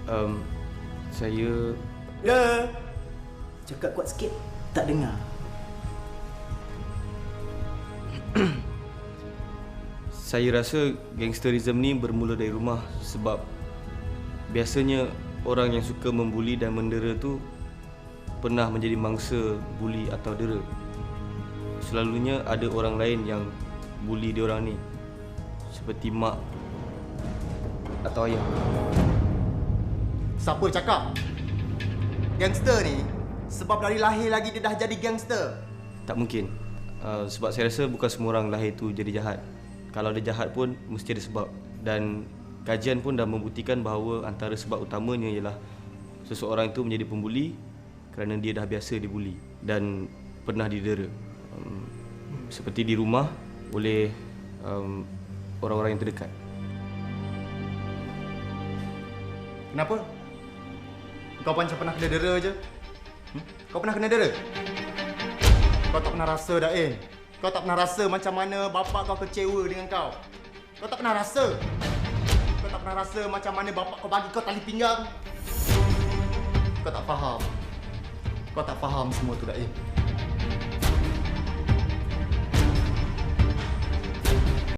Um, saya... Ya. Cakap kuat sikit. Tak dengar. Saya rasa gangsterism ni bermula dari rumah sebab biasanya orang yang suka membuli dan mendera tu pernah menjadi mangsa buli atau dera. Selalunya ada orang lain yang buli diorang ni, seperti mak atau ayah. Siapa cakap? Gangster ni sebab dari lahir lagi dia dah jadi gangster. Tak mungkin. Sebab saya rasa bukan semua orang lahir tu jadi jahat. Kalau dia jahat pun mesti ada sebab. Dan kajian pun dah membuktikan bahawa antara sebab utamanya ialah seseorang itu menjadi pembuli kerana dia dah biasa dibuli dan pernah didera. Seperti di rumah oleh orang-orang yang terdekat. Kenapa? Kau macam pernah kena dera je? Kau pernah kena dera? Kau tak pernah rasa dah, Kau tak pernah rasa macam mana bapak kau kecewa dengan kau. Kau tak pernah rasa. Kau tak pernah rasa macam mana bapak kau bagi kau tali pinggang. Kau tak faham. Kau tak faham semua tu dah,